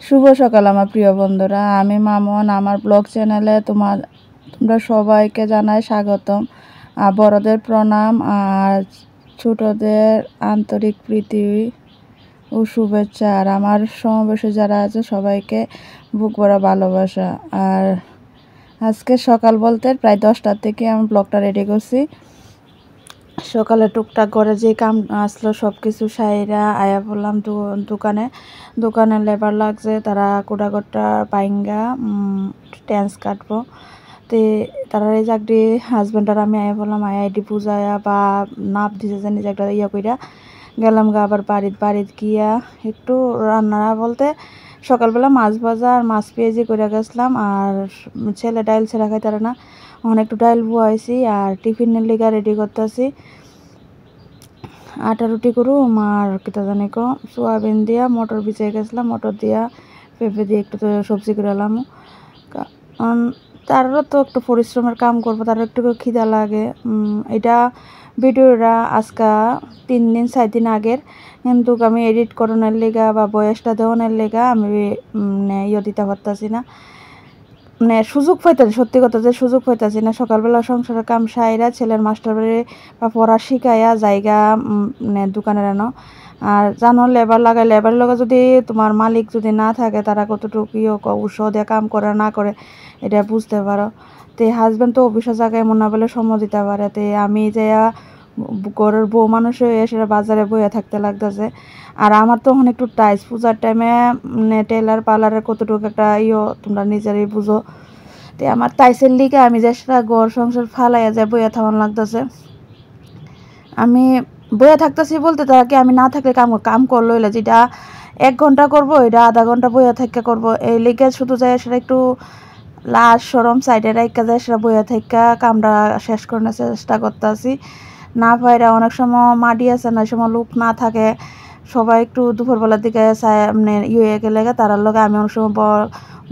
শুভ সকাল আমার প্রিয় বন্ধুরা, আমি মামুন। আমার ব্লগ চ্যানেলে তোমরা সবাইকে জানাই স্বাগতম। বড়দের প্রণাম আর ছোটদের আন্তরিক প্রীতি ও শুভেচ্ছা। আর আমার সমাবেশে যারা আছে সবাইকে বুক ভরা ভালোবাসা। আর আজকে সকাল বলতে প্রায় 10টার থেকে আমি ব্লগটা রেডি করছি। সকালে টুকটাক করে যে কাম আসলো সব কিছু সাইরা আয়া বললাম দোকানে লেবার লাগছে, তারা কোটাগোটা পাইঙ্গা টেন্স কাটবো। তে তারা এই চাকরি হাজব্যান্ড আর আমি আয়া বললাম, আয়া এটি পূজায়া বা নাপ দিছে যে নিজে একটা ইয়া কইরা গেলাম গা। আবার বাড়িত গিয়া একটু রান্না বলতে সকালবেলা মাছ ভাজা আর মাছ পেঁয়াজি করে গেছিলাম। আর ছেলে ডাইল ছেড়া খাইতারে না, একটু ডাইল বুয়াইছি আর টিফিনের লিগা রেডি করতেছি। আটা রুটি করুম আর কিতা জানি সোয়াবিন দিয়া মটর ভিজিয়ে গেছিলাম, মটর দিয়া পেঁপে দিয়ে একটু সবজি করে এলাম। তারও তো একটু পরিশ্রমের কাম করবো, তারও একটু খিদা লাগে। এটা ভিডিওটা আজকা 4 দিন আগের, কিন্তু আমি এডিট করানোর লেগা বা বয়সটা দেওয়ানোর লেগা আমি দিতে পারতাছি না, সুযোগ পাইতেছি। সত্যি কথা যে সুযোগ পাইতেছি না। সকালবেলা সংসারের কাম সাইরা ছেলের মাস্টার বাড়ি বা পড়া শিখাইয়া জায়গা দোকানের এনো। আর জানো লেবার লাগাই, লেবারের লগে যদি তোমার মালিক যদি না থাকে, তারা কতটুকু উৎসাহ দিয়ে কাম করে না করে এটা বুঝতে পারো। তে হাজব্যান্ড তো অফিসের জায়গায় মনে বলে সময় দিতে পারে। তে আমি যে ঘরের বউ মানুষ হয়ে সেটা বাজারে বইয়া থাকতে লাগতেছে। আর আমার তখন একটু টাইস পূজার টাইমে টেলার পার্লারের কতটুকু একটা তোমরা নিজেরই বুঝো। তো আমার টাইসের লিগে আমি যে সেটা ঘর সংসার ফালাইয়া যায় বইয়া থাকুন লাগতেছে। আমি বইয়া থাকতেছি বলতে তাকে আমি না থাকলে কাম করলো এলে যেটা 1 ঘন্টা করবো এটা আধা ঘন্টা বইয়া থাকা করবো। এই লিগে শুধু যায় সেটা একটু লাশ সরম সাইডে রাখা যায় সেটা বইয়া থাকা কামটা শেষ করার চেষ্টা করতেছি। না পাইরা অনেক সময় মাটি আছে, না সময় লোক না থাকে, সবাই একটু দুপুরবেলার দিকে হয়ে গেলে তারার লগে আমি অনেক সময়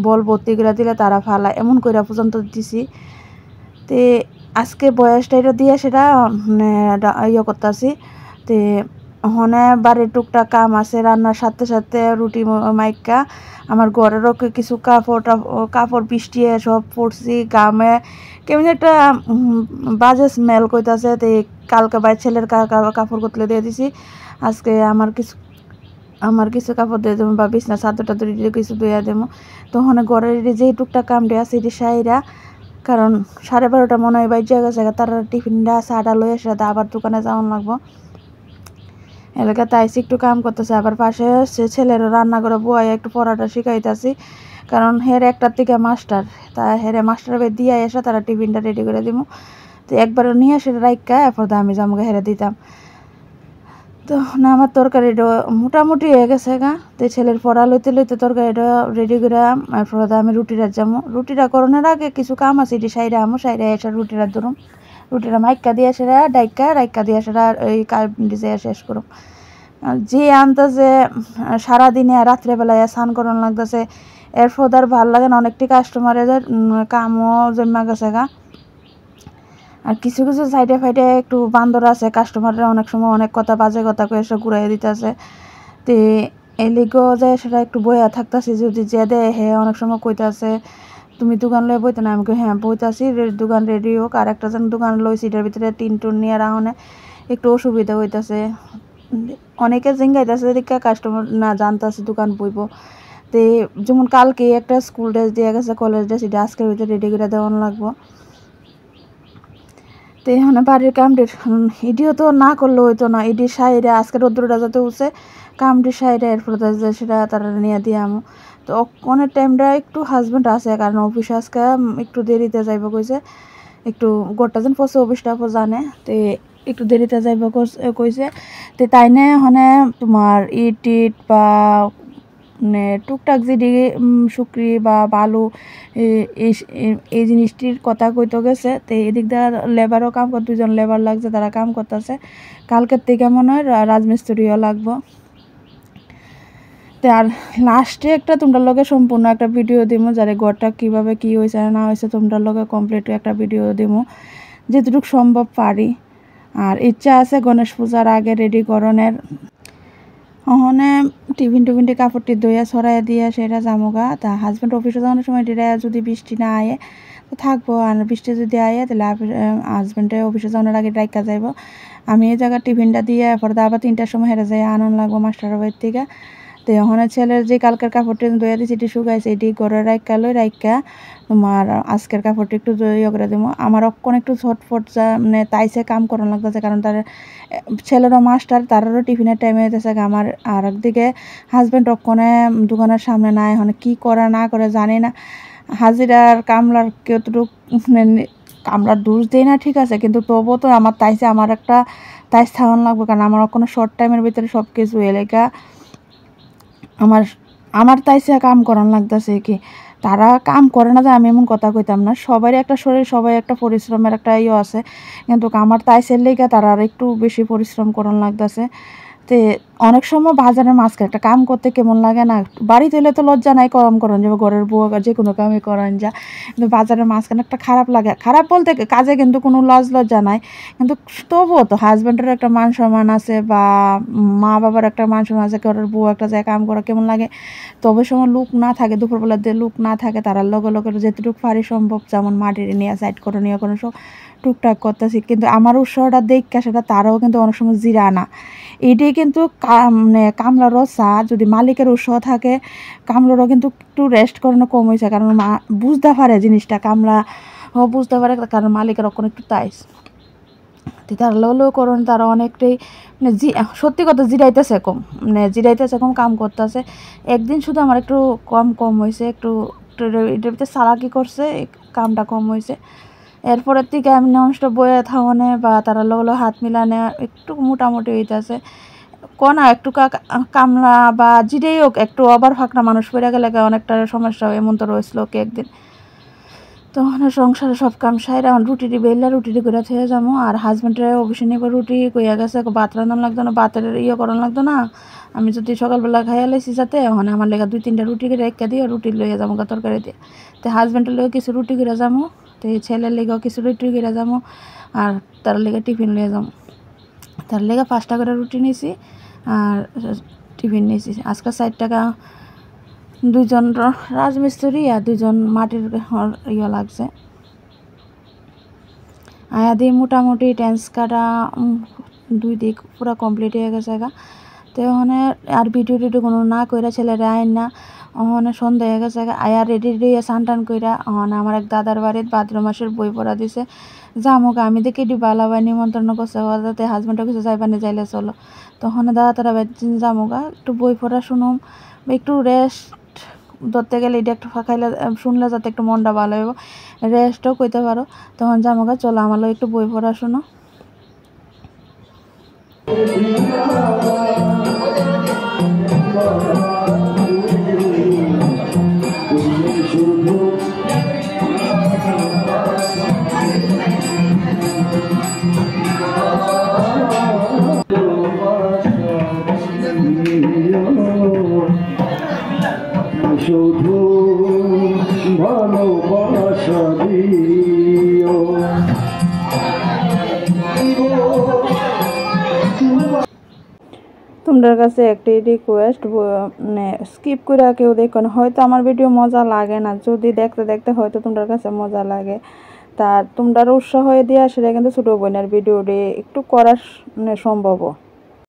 বল ভর্তি করে দিলে তারা ফালা এমন করে পর্যন্ত দিছি। তে আজকে বয়সটা এটা দিয়ে সেটা করতেছি। তে হনে বাড়ির টুকটাক কাম আছে, রান্নার সাথে সাথে রুটি মাইকা আমার ঘরেরও কিছু কাপড় বৃষ্টিয়ে সব পড়ছি গামে কেমন একটা বাজে স্মেল কইতাছে। তে কালকে বাই ছেলের কাপড় কতলে দিয়ে দিছি। আজকে আমার কিছু কাপড় দিয়ে দেবো বা বিছনা চাদরটা দিয়ে কিছু ধুইয়া দেবো। তখন ঘরের যে টুকটাক কাম দেওয়া আছে এটি সাইরা, কারণ 12:30 মনে হয় বাইর জায়গা তারা টিফিনটা চাটা লই আসে আবার দোকানে যাওয়ান লাগবো। এলাকা তাইছি একটু কাম করতেছে। আবার পাশে ছেলেরও রান্না করে বুয়াই একটু পড়াটা শিখাইতেছি, কারণ হের 1টার থেকে মাস্টার, তা হেরে মাস্টার দিয়ে এসে তারা টিফিনটা রেডি করে দিব। তো একবারও নিয়ে আসে রাইকা এরপর আমি জামুকে হেরে দিতাম। তো না আমার তরকারিটা মোটামুটি হয়ে গেছে গা। তো ছেলের পড়া লইতে তরকারিটা রেডি করে এরপর আমি রুটিটা যাবো। রুটিটা করানোর আগে কিছু কাম আছে এটি সাইডে সাইডে এসে রুটিটা ধরুম, রুটিটা মাইকা দিয়ে সেরা রাইকা দিয়ে সেরা এই ডিজে শেষ করুম। যে আনতেছে সারাদিনে রাত্রেবেলায় স্নান করানো লাগতেছে, এরপর আর ভাল লাগে না। অনেকটি কাস্টমারের কামও জমা গেছে গা। আর কিছু সাইডে ফাইডে একটু বান্দর আছে, কাস্টমাররা অনেক সময় অনেক কথা বাজে কথা কয়ে এসে ঘুরাই দিতেছে। তো এই লিগেও যে সেটা একটু বইয়া থাকতেছি, যদি যে দে হে অনেক সময় কইতাছে তুমি দোকান লয়ে বইতে না। আমি হ্যাঁ বইতাছি, দোকান রেডি হোক। আর একটা যেন দোকান লইছি এটার ভিতরে টিন নিয়ে রাহনে একটু অসুবিধা হইতাছে। অনেকে জিঙ্গাইতেছে দিকে কাস্টমার না জানতেছে দোকান বইব। তো যেমন কালকে একটা স্কুল ড্রেস দিয়ে গেছে, কলেজ ড্রেস, এটা আজকের ভিতরে রেডি করে দেওয়ানো লাগবো। তো এখানে বাড়ির কামটি ইডিও তো না করলে হইতো না। ইডি সাইডে আজকে রোদ্রটা যাতে উঠছে কামটি সাইডে এরপর সেটা তারা নিয়ে দিয়ে আমো। তো অনেক টাইমটা একটু হাজব্যান্ড আছে, কারণ অফিসে আজকে একটু দেরিতে যাইব কইছে। একটু গোটা দিন পড়ছে অফিসটা জানে, তো একটু দেরিতে যাইব কইছে। তো তাই নে হনে তোমার ইট বা টুকটাক যদি শুকরি বা বালু এই জিনিসটির কথা কইতে গেছে। তো এদিক দিয়ে লেবারও কাম করতে, 2জন লেবার লাগছে, তারা কাম করতেছে। কালকের থেকে মনে হয় রাজমিস্ত্রিও লাগবো। তো আর লাস্টে একটা তোমরা লগে সম্পূর্ণ একটা ভিডিও দিব, যারে ঘরটা কীভাবে কী হয়েছে না হয়েছে তোমরা লগে কমপ্লিট একটা ভিডিও দিব যেটুকু সম্ভব পারি। আর ইচ্ছা আছে গণেশ পূজার আগে রেডি করণের। ওখানে টিফিন কাপড়টি ধুইয়া ছড়াই দিয়া সেটা জামুগা তা হাজব্যান্ড অফিসে যাওয়ার সময় এটা যদি বৃষ্টি না আয়ে তো থাকবো, আর বৃষ্টি যদি আয়ে তাহলে হাজব্যান্ডে অফিসে যাওয়ার আগে রাইকা যাইব। আমি এই জায়গায় টিফিনটা দিয়ে পরে আবার 3টার সময় হেরে যাই আনন্দ লাগবো মাস্টারের বাড়ির থেকে। তো ওখানে ছেলের যে কালকের কাপড়টি ধুয়ে দিয়েছি এটি শুকাইছে, এটি ঘরে রাইকা তোমার আজকের কাপড়টি একটু ইয়ে করে দেবো। আমার অক্ষণ একটু ছটফট মানে তাইসে কাম করানো লাগতেছে, কারণ তার ছেলেরও মাস্টার, তারও টিফিনের টাইমে হইতেছে আমার। আর একদিকে হাজব্যান্ড অক্ষণে দোকানের সামনে নাই, এখন কি করে না করে জানি না। হাজিরার কামলার কতটুক কামলার দোষ দেয় না ঠিক আছে, কিন্তু তবুও তো আমার তাইসে আমার একটা তাইস থাকানো লাগবে, কারণ আমার কোনো শর্ট টাইমের ভিতরে সব কিছু এলাকা আমার আমার তাইসে কাম করানো লাগতেছে। কি তারা কাম করে না যে আমি এমন কথা কইতাম না, সবারই একটা শরীর, সবাই একটা পরিশ্রমের একটা ইয়ে আছে, কিন্তু আমার তাইসের লেগে তারা আর একটু বেশি পরিশ্রম করানো লাগতেছে। তে অনেক সময় বাজারের মাঝখানে একটা কাম করতে কেমন লাগে না, বাড়িতে হইলে তো লজ্জা নাই, কম করেন যাবে ঘরের বউ যে কোনো কামই করেন যা, কিন্তু বাজারের মাঝখানে একটা খারাপ লাগে। খারাপ বলতে কাজে কিন্তু কোনো লজ্জা নাই, কিন্তু তবুও তো হাজব্যান্ডের একটা মান সম্মান আছে বা মা বাবার একটা মান সম্মান আছে, ঘরের বউ একটা যায় কাম করা কেমন লাগে। তবে সময় লোক না থাকে, দুপুরবেলা দিয়ে লোক না থাকে, তারা লগে যেটুকু পারি সম্ভব, যেমন মাটির নিয়ে সাইড করে নিয়ে কোনো সব টুকটাক করতেছি, কিন্তু আমার উৎসাহটা দেখা সেটা তারাও কিন্তু অনেক সময় জিরা না। এটাই কিন্তু মানে কামলারও চা যদি মালিকের উৎসাহ থাকে, কামলারও কিন্তু একটু রেস্ট করানো কম হয়েছে, কারণ বুঝতে পারে জিনিসটা, কামলা বুঝতে পারে, কারণ মালিকের ওখানে একটু তাইস তারা লো করুন, তারা অনেকটাই মানে সত্যি কথা জিরাইতেছে কম, মানে জিরাইতেছে কম, কাম করতেছে। একদিন শুধু আমার একটু কম হয়েছে, একটু এটার ভিতরে চালাকি করছে, কামটা কম হয়েছে। এরপরের থেকে আমি ননস্টপ বয়ে থাওয়ানে বা তারা লোক হাত মিলানে একটু মোটামুটি হইতেছে কোনা একটু কামলা বা জিরেই হোক একটু আবার ফাঁকনা মানুষ পড়ে গেলে অনেকটা সমস্যা হয়, এমন তো রয়েছিল কি একদিন। তো সংসারে সব কাম সাইরা রুটি বেললা রুটি করে থেকে যাবো, আর হাজব্যান্ডের অফিসে নিয়ে রুটি কইয়া গেছে ভাত রান্না লাগতো না, ভাতের ইয়ে করানো লাগতো না। আমি যদি সকালবেলা খাইয়া লাইছি যাতে ওখানে আমার লেগে 2-3টা রুটি করে রেখা দিয়ে রুটি লইয়া যাবো তরকারি দিয়ে। তো হাজব্যান্ডের লেগে কিছু রুটি করে যাবো, তো ছেলের লেগেও কিছু রুটি করে যাবো, আর তার লেগে টিফিন লিয়ে যাবো। তার লেগে 5টা করে রুটি নিয়েছি আর টিফিন নিয়েছি। আজকে 60 টাকা 2জন রাজমিস্ত্রি আর 2জন মাটির ইয়ে লাগছে। আয়া দিয়ে মোটামুটি টেন্স কাটা 2 দিক পুরো কমপ্লিট হয়ে গেছে গা। তো ওখানে আর ভিডিও কোনো না কইরা ছেলেরা আইন না, ওখানে সন্ধ্যা হয়ে গেছে আয়া রেডি স্নান টান কইরা ওখানে আমার এক দাদার বাড়ির ভাদ্র মাসের বই পড়া দিছে যামুক। আমি দেখি এটি বালাবাই নিমন্ত্রণ করছে, ওদের হাজব্যান্ডও কিছু যাইবানি যাইলে চলো, তখন দাদা তারা যামুগা একটু বই পড়া শুনুম, একটু রেস্ট ধরতে গেলে এটা একটু ফাঁকাইলে শুনলে যাতে একটু মনটা ভালো হইব, রেস্টও কইতে পারো। তখন জামুগা চলো আমার একটু বই পড়া শুনো। শুধু ভালোবাসা দিও। তোমাদের কাছে একটি রিকোয়েস্ট, মানে স্কিপ করে কেউ দেখো না, হয়তো আমার ভিডিও মজা লাগে না, যদি দেখতে দেখতে হয়তো তোমাদের কাছে মজা লাগে, তা তোমরা উৎসাহ হয়ে দেওয়া সেটা কিন্তু ছোটো বোনের ভিডিওটি একটু করা মানে সম্ভব।